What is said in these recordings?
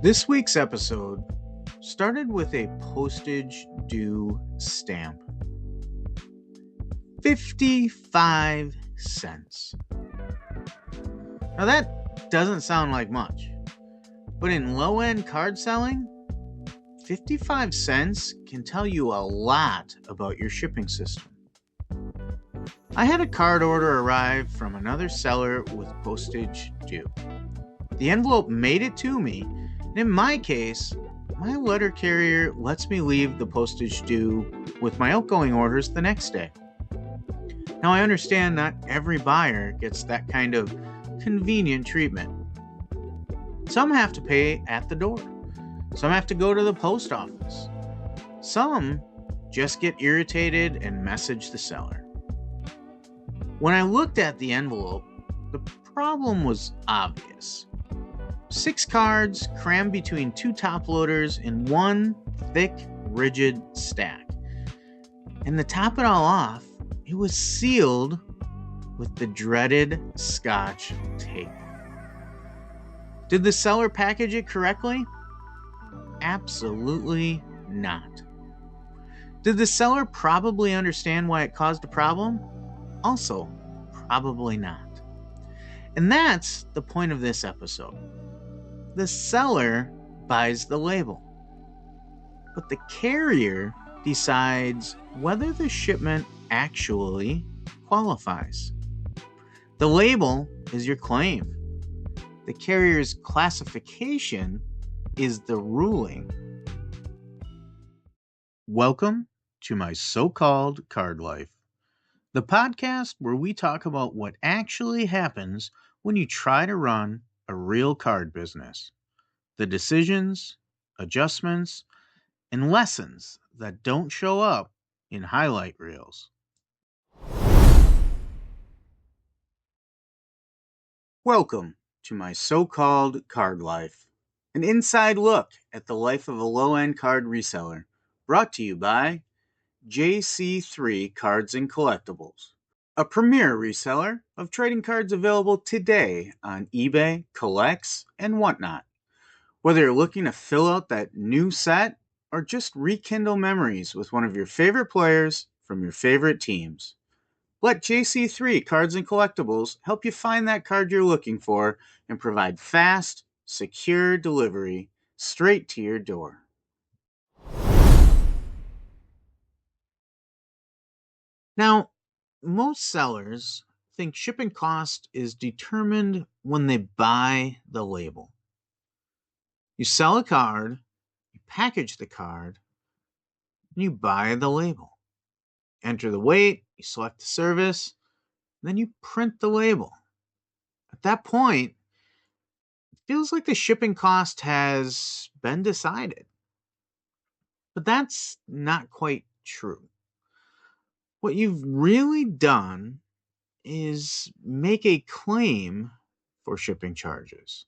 This week's episode started with a postage due stamp. 55 cents. Now that doesn't sound like much, but in low-end card selling, 55 cents can tell you a lot about your shipping system. I had a card order arrive from another seller with postage due. The envelope made it to me, and in my case, my letter carrier lets me leave the postage due with my outgoing orders the next day. Now, I understand not every buyer gets that kind of convenient treatment. Some have to pay at the door. Some have to go to the post office. Some just get irritated and message the seller. When I looked at the envelope, the problem was obvious. 6 cards crammed between 2 top loaders in one thick, rigid stack. And to top it all off, it was sealed with the dreaded Scotch tape. Did the seller package it correctly? Absolutely not. Did the seller probably understand why it caused a problem? Also, probably not. And that's the point of this episode. The seller buys the label, but the carrier decides whether the shipment actually qualifies. The label is your claim. The carrier's classification is the ruling. Welcome to my so-called card life, the podcast where we talk about what actually happens when you try to run a real card business, the decisions, adjustments, and lessons that don't show up in highlight reels. Welcome to my so-called card life, an inside look at the life of a low-end card reseller, brought to you by JC3 Cards and Collectibles, a premier reseller of trading cards available today on eBay, Collects, and whatnot. Whether you're looking to fill out that new set or just rekindle memories with one of your favorite players from your favorite teams, let JC3 Cards and Collectibles help you find that card you're looking for and provide fast, secure delivery straight to your door. Now, most sellers think shipping cost is determined when they buy the label. You sell a card, you package the card, and you buy the label. Enter the weight, you select the service, then you print the label. At that point, it feels like the shipping cost has been decided. But that's not quite true. What you've really done is make a claim for shipping charges.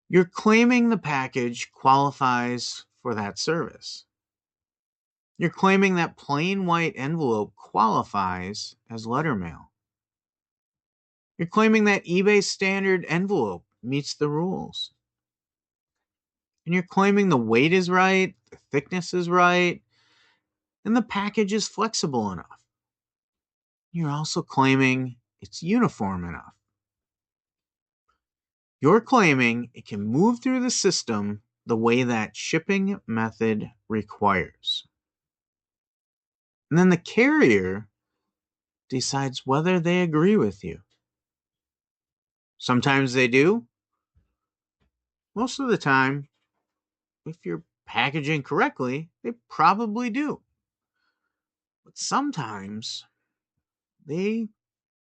You're claiming the package qualifies for that service. You're claiming that plain white envelope qualifies as letter mail. You're claiming that eBay standard envelope meets the rules. And you're claiming the weight is right, the thickness is right, and the package is flexible enough. You're also claiming it's uniform enough. You're claiming it can move through the system the way that shipping method requires. And then the carrier decides whether they agree with you. Sometimes they do. Most of the time, if you're packaging correctly, they probably do. But sometimes they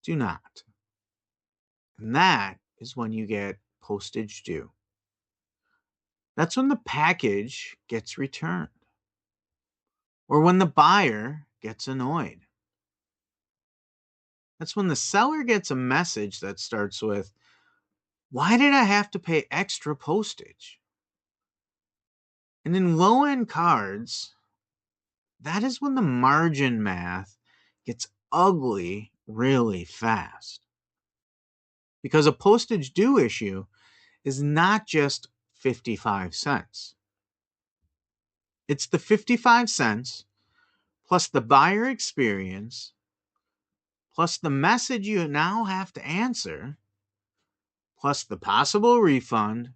do not. And that is when you get postage due. That's when the package gets returned. Or when the buyer gets annoyed. That's when the seller gets a message that starts with, "Why did I have to pay extra postage?" And in low-end cards, that is when the margin math gets ugly really fast. Because a postage due issue is not just 55 cents. It's the 55 cents plus the buyer experience plus the message you now have to answer plus the possible refund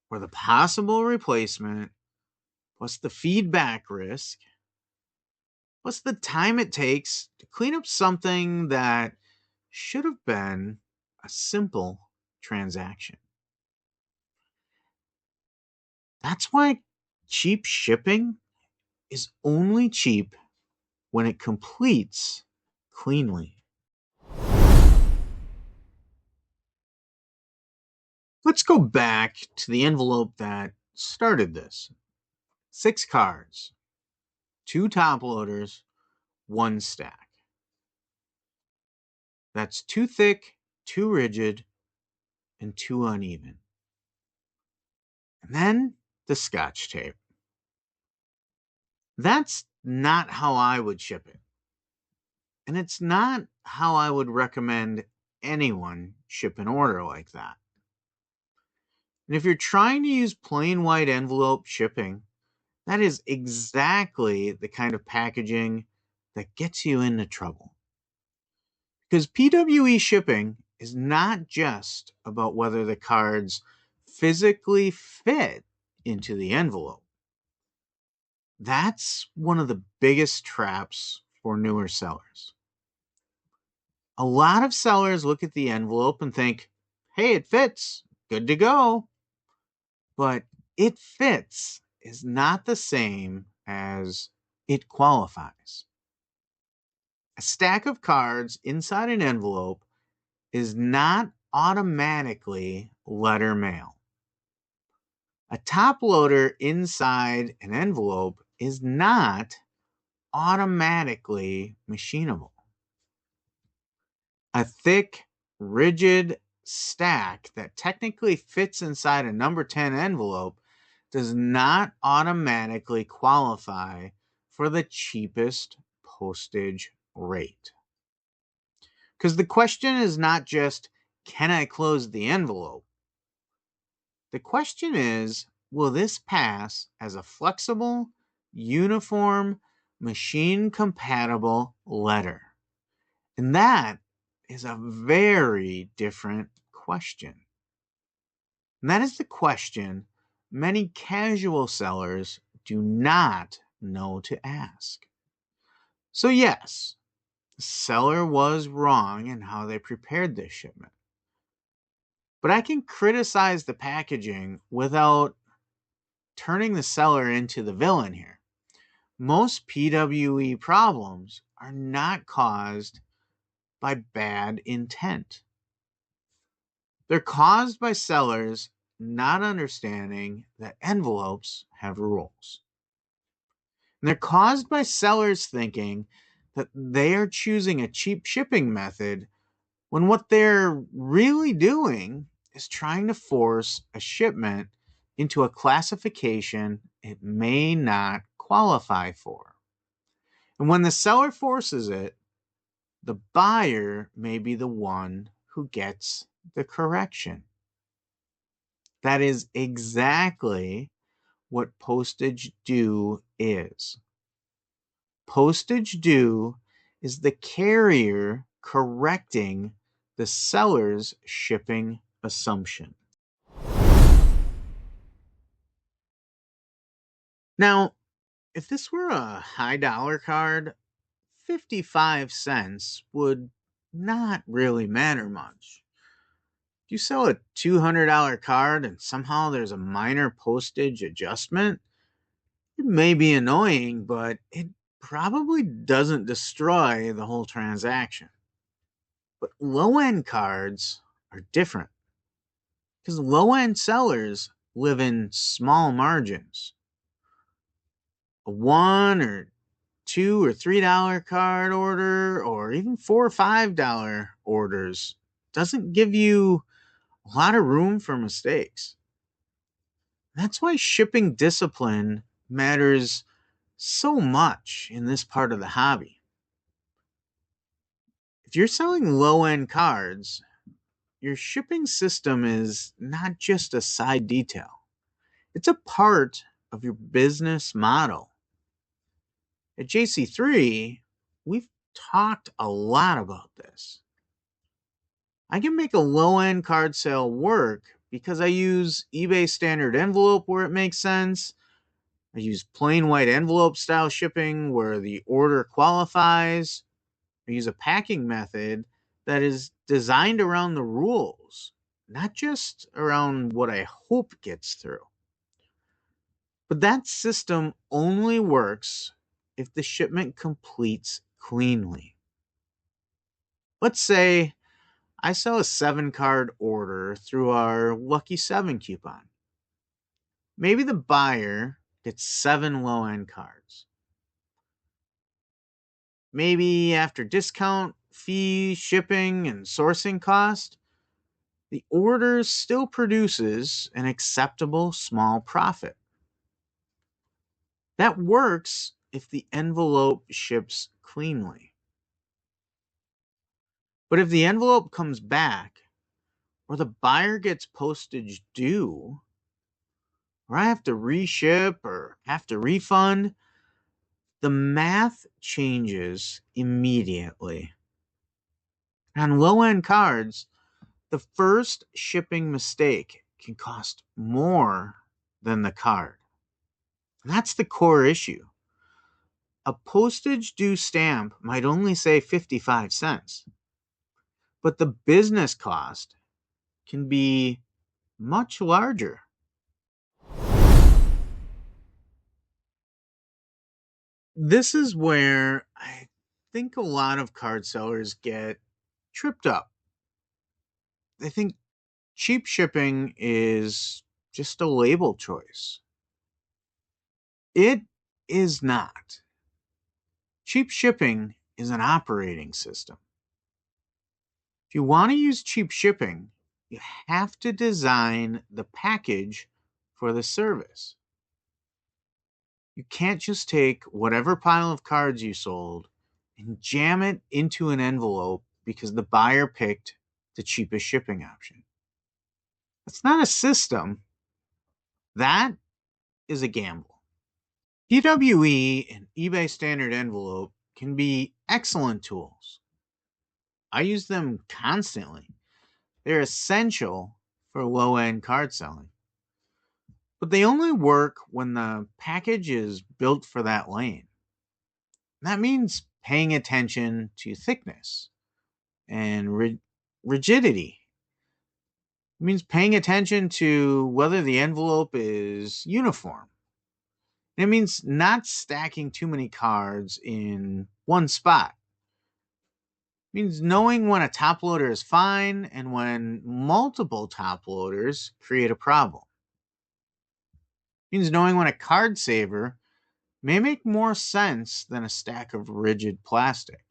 or the possible replacement plus the feedback risk plus the time it takes to clean up something that should have been a simple transaction. That's why cheap shipping is only cheap when it completes cleanly. Let's go back to the envelope that started this. 6 cards, 2 top loaders, 1 stack. That's too thick, too rigid, and too uneven. And then the Scotch tape. That's not how I would ship it. And it's not how I would recommend anyone ship an order like that. And if you're trying to use plain white envelope shipping, that is exactly the kind of packaging that gets you into trouble. Because PWE shipping is not just about whether the cards physically fit into the envelope. That's one of the biggest traps for newer sellers. A lot of sellers look at the envelope and think, hey, it fits, good to go. But it fits is not the same as it qualifies. A stack of cards inside an envelope is not automatically letter mail. A top loader inside an envelope is not automatically machinable. A thick, rigid stack that technically fits inside a number 10 envelope does not automatically qualify for the cheapest postage rate. Because the question is not just, can I close the envelope? The question is, will this pass as a flexible, uniform, machine-compatible letter? And that is a very different question. And that is the question many casual sellers do not know to ask. So yes, the seller was wrong in how they prepared this shipment. But I can criticize the packaging without turning the seller into the villain here. Most PWE problems are not caused by bad intent. They're caused by sellers not understanding that envelopes have rules. And they're caused by sellers thinking that they are choosing a cheap shipping method when what they're really doing is trying to force a shipment into a classification it may not qualify for. And when the seller forces it, the buyer may be the one who gets the correction. That is exactly what postage due is. Postage due is the carrier correcting the seller's shipping assumption. Now, if this were a high dollar card, 55 cents would not really matter much. If you sell a $200 card and somehow there's a minor postage adjustment, it may be annoying, but it probably doesn't destroy the whole transaction. But low-end cards are different because low-end sellers live in small margins. A $1 or $2 or $3 card order, or even $4 or $5 orders, doesn't give you a lot of room for mistakes. That's why shipping discipline matters so much in this part of the hobby. If you're selling low-end cards, your shipping system is not just a side detail. It's a part of your business model. At JC3, we've talked a lot about this. I can make a low-end card sale work because I use eBay standard envelope where it makes sense. I use plain white envelope style shipping where the order qualifies. I use a packing method that is designed around the rules, not just around what I hope gets through. But that system only works if the shipment completes cleanly. Let's say I sell a 7-card order through our Lucky 7 coupon. Maybe the buyer gets 7 low-end cards. Maybe after discount, fee, shipping, and sourcing cost, the order still produces an acceptable small profit. That works if the envelope ships cleanly. But if the envelope comes back, or the buyer gets postage due, or I have to reship or have to refund, the math changes immediately. On low-end cards, the first shipping mistake can cost more than the card. And that's the core issue. A postage due stamp might only say 55 cents, but the business cost can be much larger. This is where I think a lot of card sellers get tripped up. They think cheap shipping is just a label choice. It is not. Cheap shipping is an operating system. If you want to use cheap shipping, you have to design the package for the service. You can't just take whatever pile of cards you sold and jam it into an envelope because the buyer picked the cheapest shipping option. That's not a system. That is a gamble. PWE and eBay standard envelope can be excellent tools. I use them constantly. They're essential for low-end card selling. But they only work when the package is built for that lane. That means paying attention to thickness and rigidity. It means paying attention to whether the envelope is uniform. It means not stacking too many cards in one spot. It means knowing when a top loader is fine and when multiple top loaders create a problem. It means knowing when a card saver may make more sense than a stack of rigid plastic.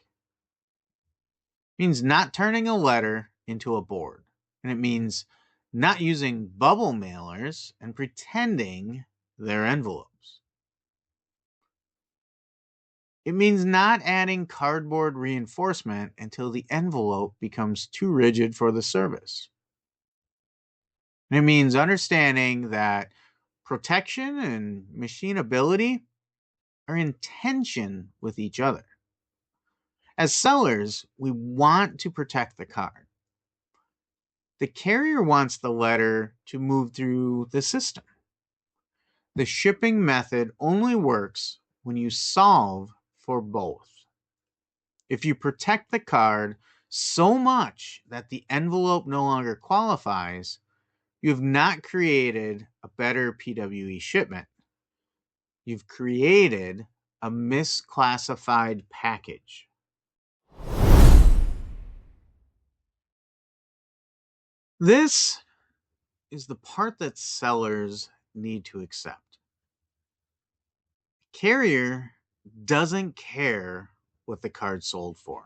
It means not turning a letter into a board. And it means not using bubble mailers and pretending they're envelopes. It means not adding cardboard reinforcement until the envelope becomes too rigid for the service. And it means understanding that protection and machinability are in tension with each other. As sellers, we want to protect the card. The carrier wants the letter to move through the system. The shipping method only works when you solve for both. If you protect the card so much that the envelope no longer qualifies, you have not created a better PWE shipment. You've created a misclassified package. This is the part that sellers need to accept. Carrier doesn't care what the card sold for.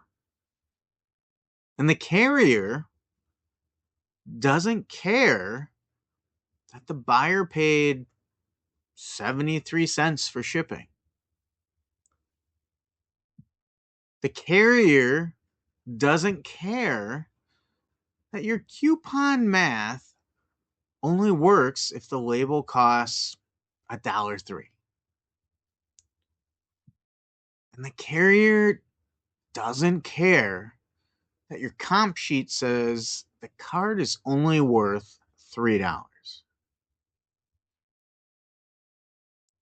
And the carrier doesn't care that the buyer paid 73 cents for shipping. The carrier doesn't care that your coupon math only works if the label costs $1.03. And the carrier doesn't care that your comp sheet says the card is only worth $3.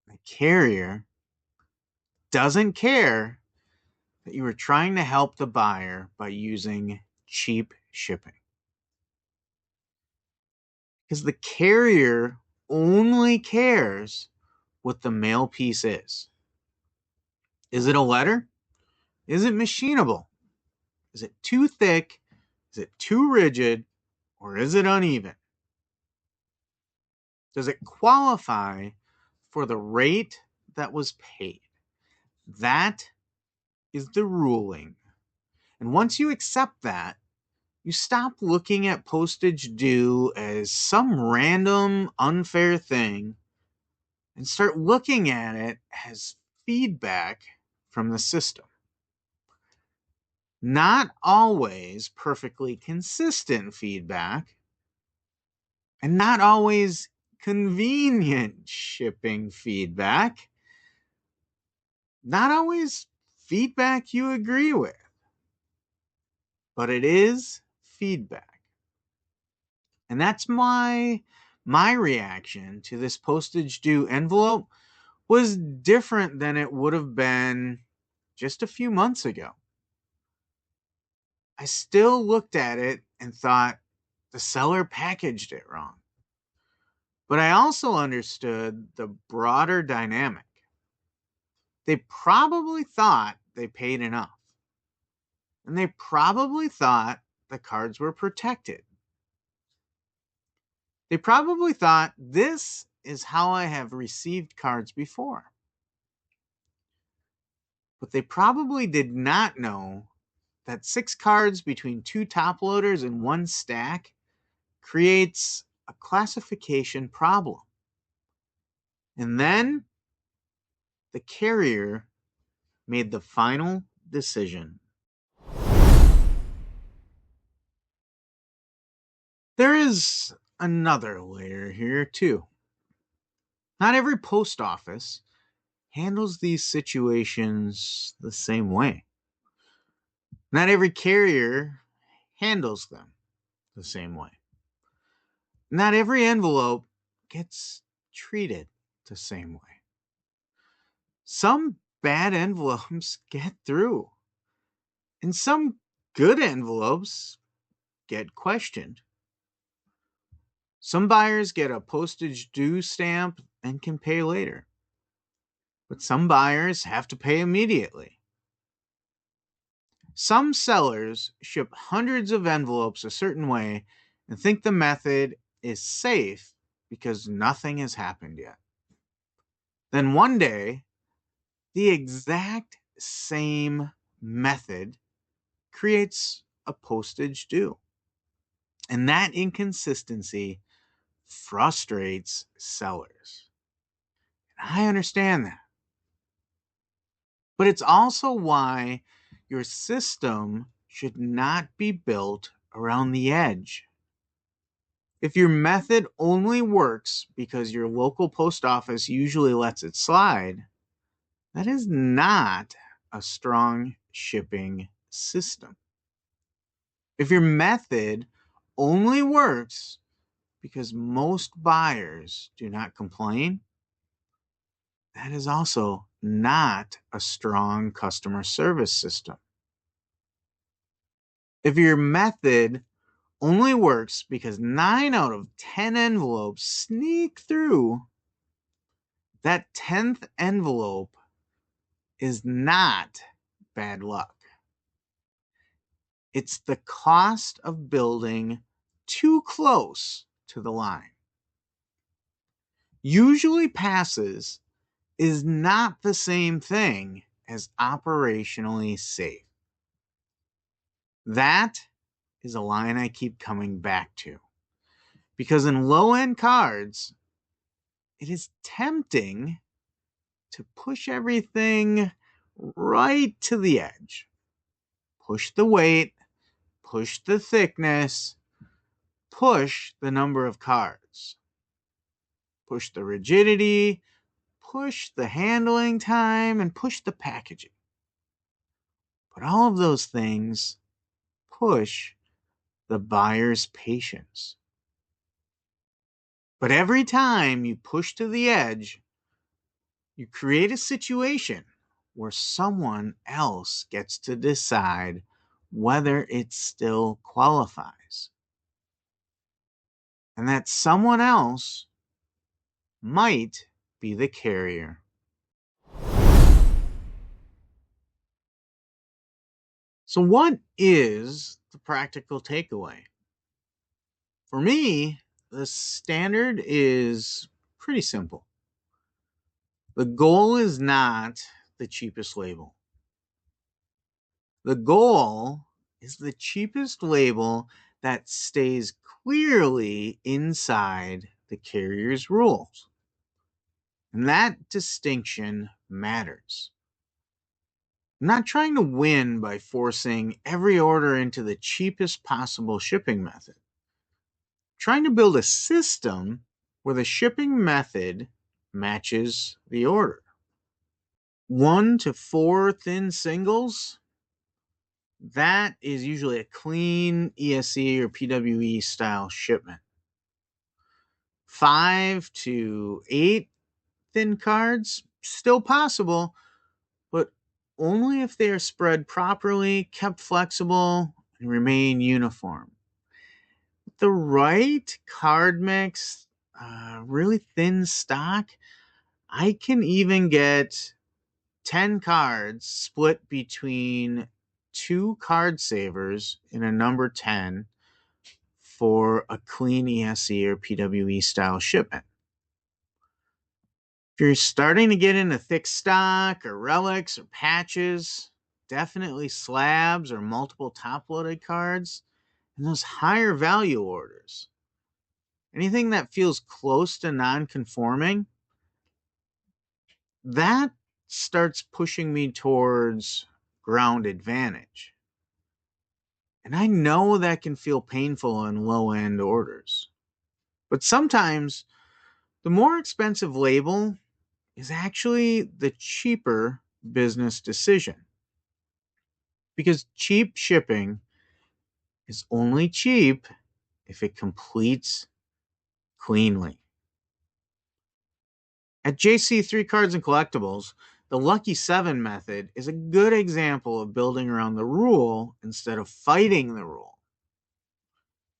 The carrier doesn't care that you were trying to help the buyer by using cheap shipping. Because the carrier only cares what the mail piece is. Is it a letter? Is it machinable? Is it too thick? Is it too rigid? Or is it uneven? Does it qualify for the rate that was paid? That is the ruling. And once you accept that, you stop looking at postage due as some random, unfair thing and start looking at it as feedback from the system. Not always perfectly consistent feedback, and not always convenient shipping feedback, not always feedback you agree with, but it is feedback. And that's my reaction to this postage due envelope was different than it would have been just a few months ago. I still looked at it and thought the seller packaged it wrong. But I also understood the broader dynamic. They probably thought they paid enough. And they probably thought the cards were protected. They probably thought this is how I have received cards before. But they probably did not know that 6 cards between 2 top loaders in one stack creates a classification problem. And then the carrier made the final decision. There is another layer here too. Not every post office handles these situations the same way. Not every carrier handles them the same way. Not every envelope gets treated the same way. Some bad envelopes get through, and some good envelopes get questioned. Some buyers get a postage due stamp and can pay later, but some buyers have to pay immediately. Some sellers ship hundreds of envelopes a certain way and think the method is safe because nothing has happened yet. Then one day, the exact same method creates a postage due. And that inconsistency frustrates sellers. And I understand that. But it's also why your system should not be built around the edge. If your method only works because your local post office usually lets it slide, that is not a strong shipping system. If your method only works because most buyers do not complain, that is also not a strong customer service system. If your method only works because 9 out of 10 envelopes sneak through, that 10th envelope is not bad luck. It's the cost of building too close to the line. Usually passes is not the same thing as operationally safe. That is a line I keep coming back to. Because in low-end cards, it is tempting to push everything right to the edge. Push the weight, push the thickness, push the number of cards, push the rigidity, push the handling time, and push the packaging. But all of those things push the buyer's patience. But every time you push to the edge, you create a situation where someone else gets to decide whether it still qualifies. And that someone else might be the carrier. So, what is the practical takeaway? For me, the standard is pretty simple. The goal is not the cheapest label. The goal is the cheapest label that stays clearly inside the carrier's rules. And that distinction matters. I'm not trying to win by forcing every order into the cheapest possible shipping method. I'm trying to build a system where the shipping method matches the order. 1 to 4 thin singles, that is usually a clean ESE or PWE style shipment. 5 to 8 thin cards, still possible, but only if they are spread properly, kept flexible, and remain uniform. With the right card mix, really thin stock, I can even get 10 cards split between 2 card savers in a number 10 for a clean ESE or PWE style shipment. If you're starting to get into thick stock or relics or patches, definitely slabs or multiple top-loaded cards, and those higher value orders, anything that feels close to non-conforming, that starts pushing me towards ground advantage. And I know that can feel painful in low-end orders. But sometimes the more expensive label is actually the cheaper business decision. Because cheap shipping is only cheap if it completes cleanly. At JC3 Cards and Collectibles, the Lucky 7 method is a good example of building around the rule instead of fighting the rule.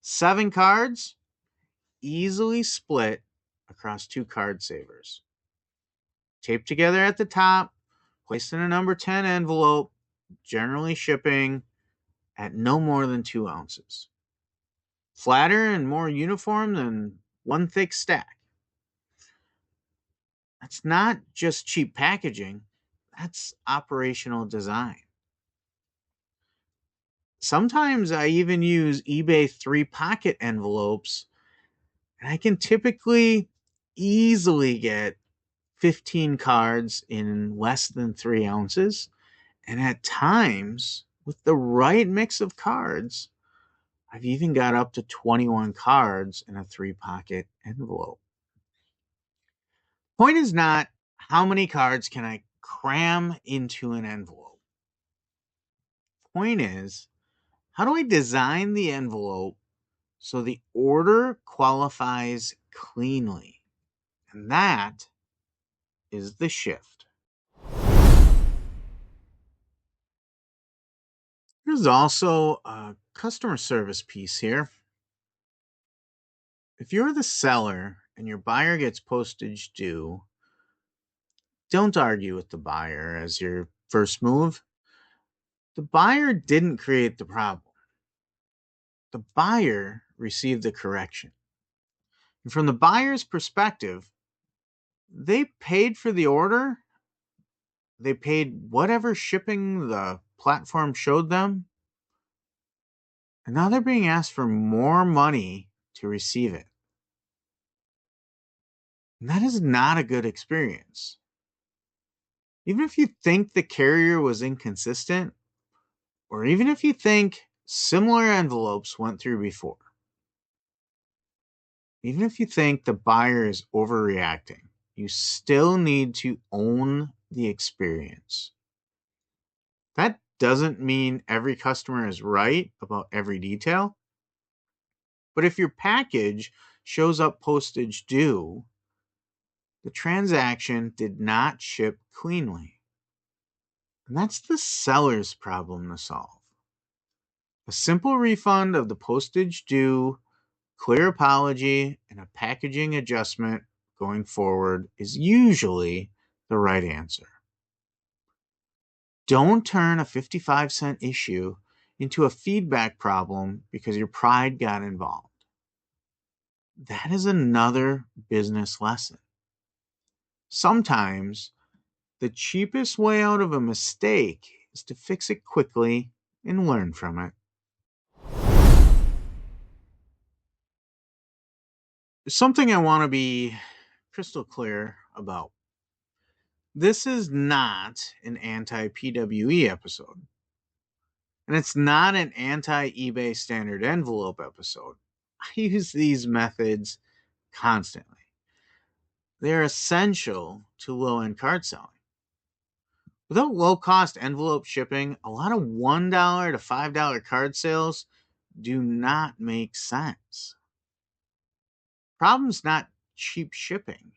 7 cards, easily split across 2 card savers. Taped together at the top, placed in a number 10 envelope, generally shipping at no more than 2 ounces. Flatter and more uniform than one thick stack. That's not just cheap packaging, that's operational design. Sometimes I even use eBay 3 pocket envelopes, and I can typically easily get 15 cards in less than 3 ounces. And at times, with the right mix of cards, I've even got up to 21 cards in a 3 pocket envelope. Point is not how many cards can I cram into an envelope. Point is, how do I design the envelope so the order qualifies cleanly? And that is the shift. There's also a customer service piece here. If you're the seller and your buyer gets postage due, don't argue with the buyer as your first move. The buyer didn't create the problem. The buyer received the correction. And from the buyer's perspective, they paid for the order. They paid whatever shipping the platform showed them. And now they're being asked for more money to receive it. And that is not a good experience. Even if you think the carrier was inconsistent, or even if you think similar envelopes went through before, even if you think the buyer is overreacting, you still need to own the experience. That doesn't mean every customer is right about every detail, but if your package shows up postage due, the transaction did not ship cleanly. And that's the seller's problem to solve. A simple refund of the postage due, clear apology, and a packaging adjustment going forward is usually the right answer. Don't turn a 55-cent issue into a feedback problem because your pride got involved. That is another business lesson. Sometimes the cheapest way out of a mistake is to fix it quickly and learn from it. Something I want to be crystal clear about. This is not an anti-PWE episode. And it's not an anti-eBay standard envelope episode. I use these methods constantly. They're essential to low-end card selling. Without low-cost envelope shipping, a lot of $1 to $5 card sales do not make sense. Problem's not cheap shipping.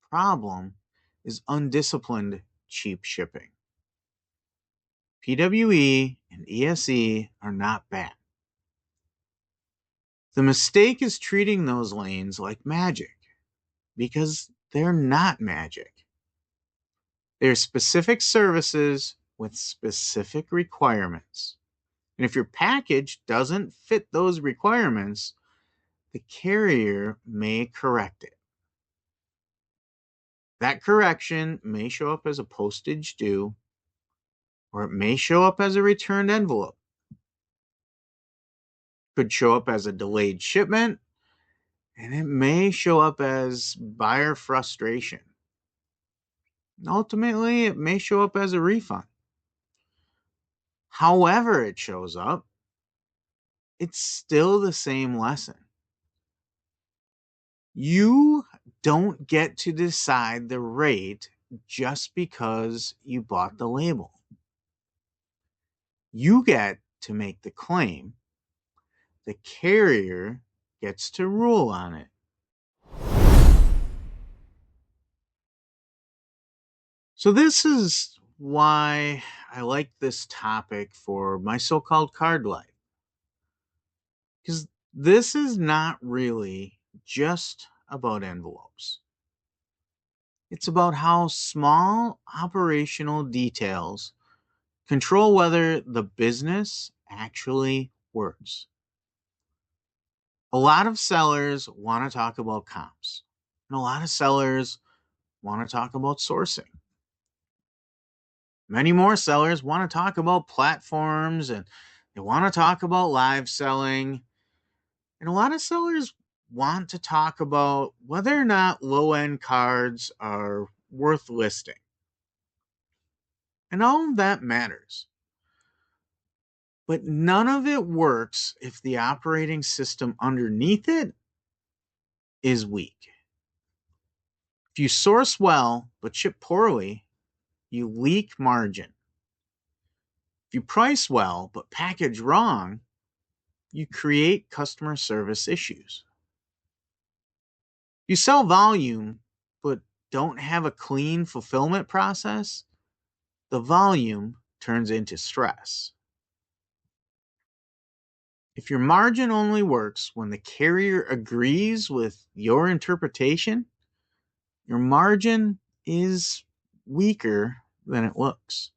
Problem is undisciplined cheap shipping. PWE and ESE are not bad. The mistake is treating those lanes like magic, because they're not magic. They're specific services with specific requirements. And if your package doesn't fit those requirements, the carrier may correct it. That correction may show up as a postage due, or it may show up as a returned envelope. It could show up as a delayed shipment, and it may show up as buyer frustration. Ultimately, it may show up as a refund. However it shows up, it's still the same lesson. You don't get to decide the rate just because you bought the label. You get to make the claim. The carrier gets to rule on it. So this is why I like this topic for my so-called card life. Because this is not really just about envelopes. It's about how small operational details control whether the business actually works. A lot of sellers want to talk about comps, and a lot of sellers want to talk about sourcing. Many more sellers want to talk about platforms, and they want to talk about live selling. And a lot of sellers want to talk about whether or not low-end cards are worth listing. And all of that matters. But none of it works if the operating system underneath it is weak. If you source well but ship poorly, you leak margin. If you price well but package wrong, you create customer service issues. If you sell volume but don't have a clean fulfillment process, the volume turns into stress. If your margin only works when the carrier agrees with your interpretation, your margin is weaker than it looks.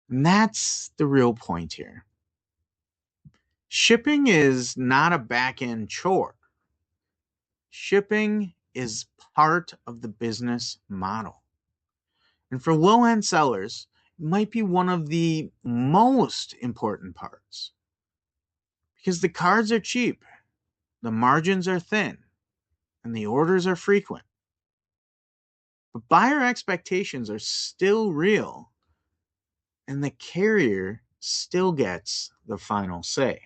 And that's the real point here. Shipping is not a back-end chore. Shipping is part of the business model. And for low-end sellers, it might be one of the most important parts. Because the cards are cheap, the margins are thin, and the orders are frequent. But buyer expectations are still real, and the carrier still gets the final say.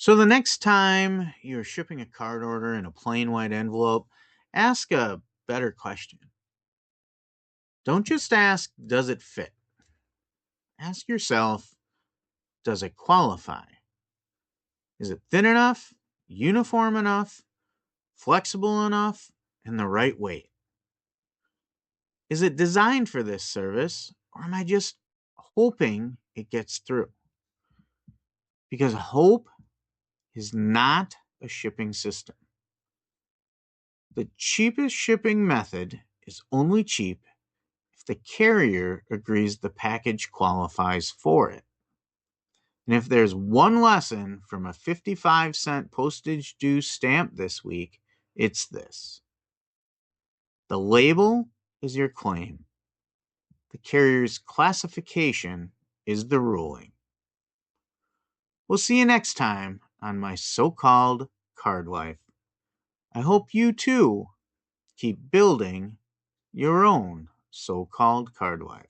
So the next time you're shipping a card order in a plain white envelope, ask a better question. Don't just ask, does it fit? Ask yourself, does it qualify? Is it thin enough, uniform enough, flexible enough, and the right weight? Is it designed for this service, or am I just hoping it gets through? Because hope is not a shipping system. The cheapest shipping method is only cheap if the carrier agrees the package qualifies for it. And if there's one lesson from a 55-cent postage due stamp this week, it's this. The label is your claim. The carrier's classification is the ruling. We'll see you next time on my so-called card life. I hope you too keep building your own so-called card life.